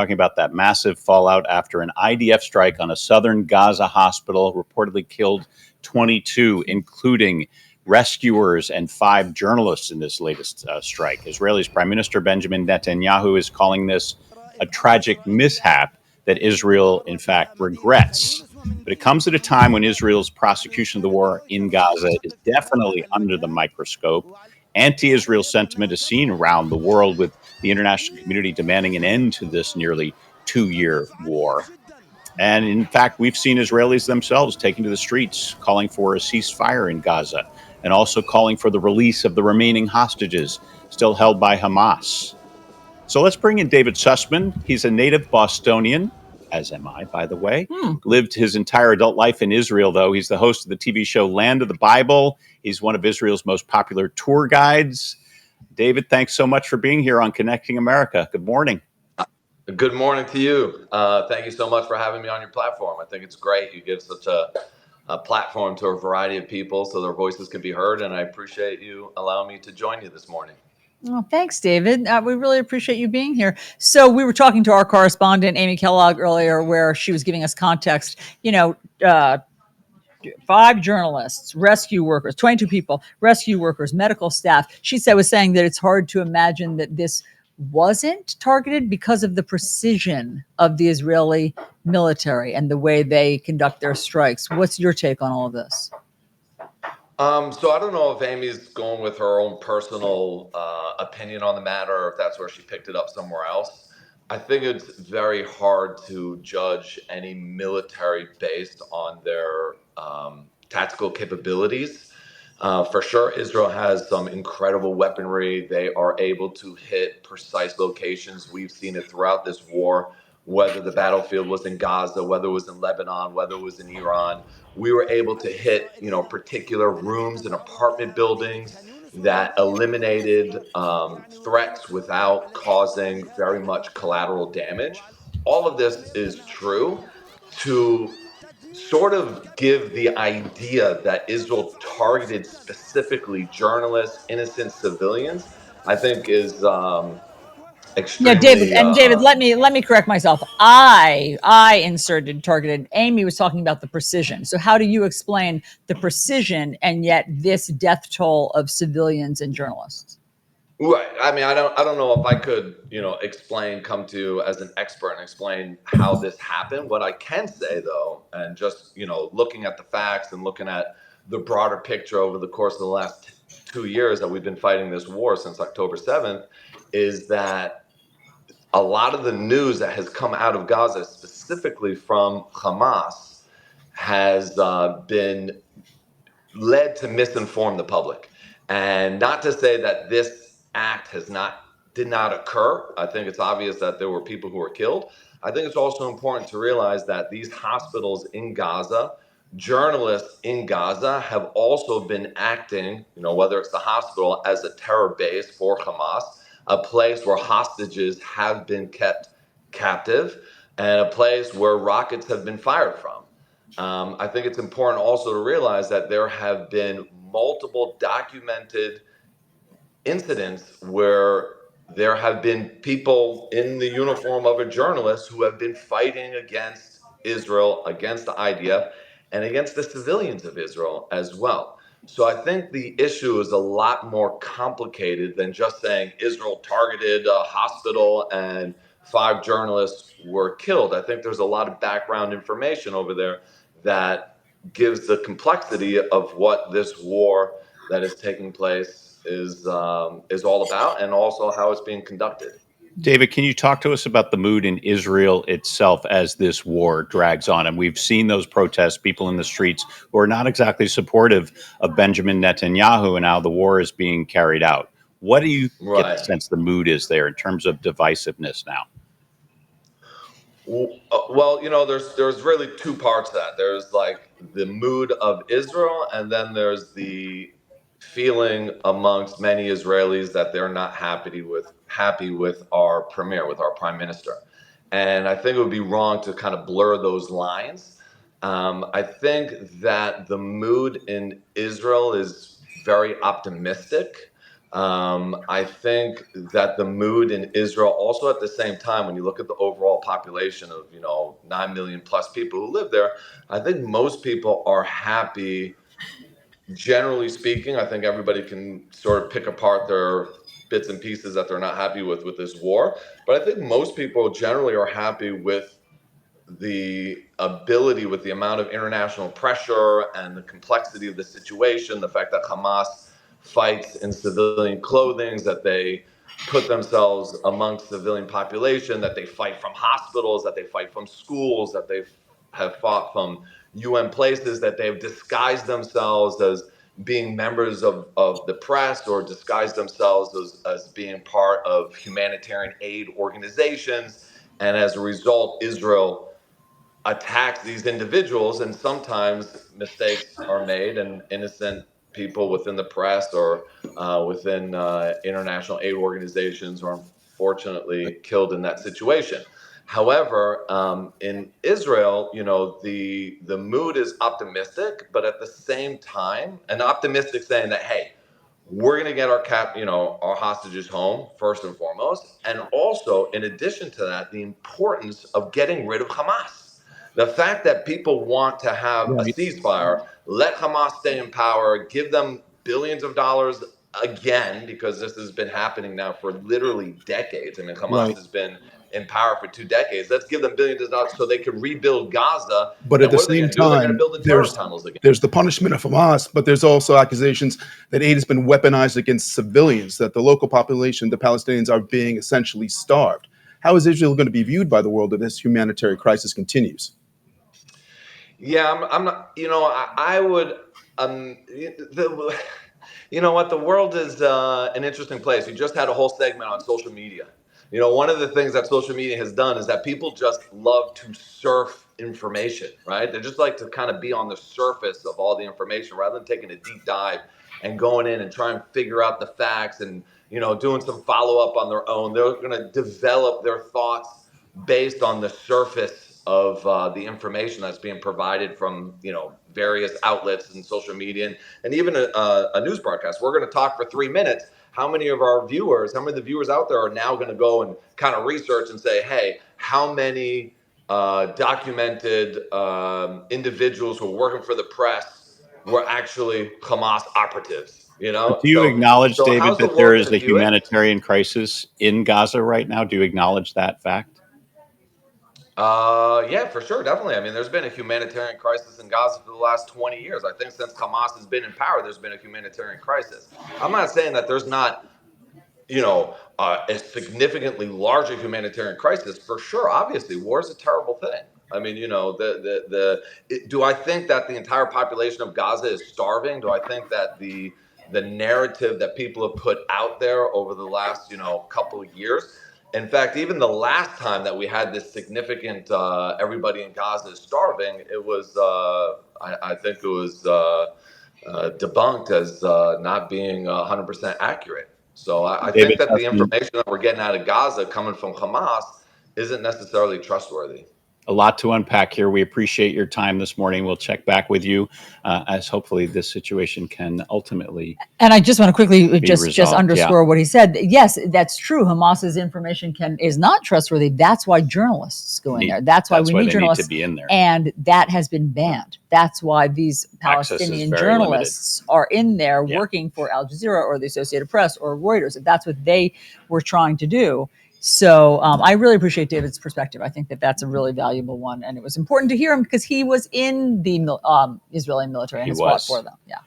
talking about that massive fallout after an IDF strike on a southern Gaza hospital reportedly killed 22, including rescuers and 5 journalists in this latest strike. Israel's Prime Minister Benjamin Netanyahu is calling this a tragic mishap that Israel, in fact, regrets. But it comes at a time when Israel's prosecution of the war in Gaza is definitely under the microscope. Anti Israel sentiment is seen around the world, with the international community demanding an end to this nearly 2-year war. And in fact, we've seen Israelis themselves taking to the streets, calling for a ceasefire in Gaza and also calling for the release of the remaining hostages still held by Hamas. So let's bring in David Sussman. He's a native Bostonian, as am I, by the way. Lived his entire adult life in Israel, though. He's the host of the TV show Land of the Bible. He's one of Israel's most popular tour guides. David, thanks so much for being here on Connecting America. Good morning. Good morning to you. Thank you so much for having me on your platform. I think it's great. You give such a platform to a variety of people so their voices can be heard, and I appreciate you allowing me to join you this morning. Well, thanks, David. We really appreciate you being here. So we were talking to our correspondent, Amy Kellogg, earlier, where she was giving us context. 5 journalists, rescue workers, 22 people, rescue workers, medical staff. She was saying that it's hard to imagine that this wasn't targeted because of the precision of the Israeli military and the way they conduct their strikes. What's your take on all of this? So I don't know if Amy's going with her own personal opinion on the matter, or if that's where she picked it up somewhere else. I think it's very hard to judge any military based on their tactical capabilities. For sure, Israel has some incredible weaponry. They are able to hit precise locations. We've seen it throughout this war, whether the battlefield was in Gaza, whether it was in Lebanon, whether it was in Iran. We were able to hit, particular rooms and apartment buildings that eliminated threats without causing very much collateral damage. All of this is true to sort of give the idea that Israel targeted specifically journalists, innocent civilians, I think is extremely. David, let me correct myself. I inserted targeted. Amy was talking about the precision. So how do you explain the precision and yet this death toll of civilians and journalists? Right. I mean, I don't know if I could, come to as an expert and explain how this happened. What I can say, though, and just, looking at the facts and looking at the broader picture over the course of the last 2 years that we've been fighting this war since October 7th, is that a lot of the news that has come out of Gaza, specifically from Hamas, has been led to misinform the public. And not to say that this act did not occur. I think it's obvious that there were people who were killed. I think it's also important to realize that these hospitals in Gaza, journalists in Gaza, have also been acting, whether it's the hospital, as a terror base for Hamas, a place where hostages have been kept captive, and a place where rockets have been fired from. I think it's important also to realize that there have been multiple documented incidents where there have been people in the uniform of a journalist who have been fighting against Israel, against the IDF, and against the civilians of Israel as well. So I think the issue is a lot more complicated than just saying Israel targeted a hospital and 5 journalists were killed. I think there's a lot of background information over there that gives the complexity of what this war that is taking place is all about, and also how it's being conducted. David, can you talk to us about the mood in Israel itself as this war drags on? And we've seen those protests, people in the streets who are not exactly supportive of Benjamin Netanyahu and how the war is being carried out. What do you get the sense the mood is there in terms of divisiveness now? Well, there's really 2 parts to that. There's like the mood of Israel, and then there's the feeling amongst many Israelis that they're not happy with our premier, with our prime minister. And I think it would be wrong to kind of blur those lines. I think that the mood in Israel is very optimistic. I think that the mood in Israel, also at the same time, when you look at the overall population of 9 million plus people who live there, I think most people are happy. Generally speaking, I think everybody can sort of pick apart their bits and pieces that they're not happy with this war, but I think most people generally are happy with the ability, with the amount of international pressure and the complexity of the situation, the fact that Hamas fights in civilian clothing, that they put themselves amongst civilian population, that they fight from hospitals, that they fight from schools, that they have fought from UN places, that they've disguised themselves as being members of the press or disguised themselves as being part of humanitarian aid organizations. And as a result, Israel attacks these individuals, and sometimes mistakes are made, and innocent people within the press or within international aid organizations are unfortunately killed in that situation. However, in Israel, the mood is optimistic, but at the same time, an optimistic saying that, hey, we're going to get our hostages home first and foremost, and also in addition to that, the importance of getting rid of Hamas. The fact that people want to have a Right. ceasefire, let Hamas stay in power, give them billions of dollars again, because this has been happening now for literally decades. I mean, Hamas Right. has been in power for 2 decades. Let's give them billions of dollars so they can rebuild Gaza. But at And the what are they same going to do? They're going to time, build the terror tunnels again. there's the punishment of Hamas, but there's also accusations that aid has been weaponized against civilians, that the local population, the Palestinians, are being essentially starved. How is Israel going to be viewed by the world if this humanitarian crisis continues? Yeah, I'm not. I would. You know what? The world is an interesting place. You just had a whole segment on social media. One of the things that social media has done is that people just love to surf information, right? They just like to kind of be on the surface of all the information rather than taking a deep dive and going in and trying to figure out the facts and doing some follow up on their own. They're going to develop their thoughts based on the surface of the information that's being provided from various outlets and social media and even a news broadcast. We're going to talk for 3 minutes. How many of the viewers out there are now going to go and kind of research and say, hey, how many documented individuals who are working for the press were actually Hamas operatives? But do you acknowledge, So David, how's the that there world is going a to view it? humanitarian crisis in Gaza right now? Do you acknowledge that fact? Yeah, for sure, definitely. I mean, there's been a humanitarian crisis in Gaza for the last 20 years. I think since Hamas has been in power, there's been a humanitarian crisis. I'm not saying that there's not, a significantly larger humanitarian crisis. For sure, obviously, war is a terrible thing. I mean, do I think that the entire population of Gaza is starving? Do I think that the narrative that people have put out there over the last, couple of years? In fact, even the last time that we had this significant everybody in Gaza is starving, it was I think it was debunked as not being 100% accurate. So I think David that the Sussman, information that we're getting out of Gaza coming from Hamas isn't necessarily trustworthy. a lot to unpack here. We appreciate your time this morning. We'll check back with you as hopefully this situation can ultimately. And I just want to quickly just resolved, underscore what he said. Yes, that's true. Hamas's information is not trustworthy. That's why journalists go in there. That's why we need journalists to be in there. And that has been banned. That's why these Access is Palestinian very journalists are in there Yeah. working for Al Jazeera or the Associated Press or Reuters. That's what they were trying to do. So I really appreciate David's perspective. I think that that's a really valuable one, and it was important to hear him because he was in the Israeli military and He has fought was. for them. Yeah.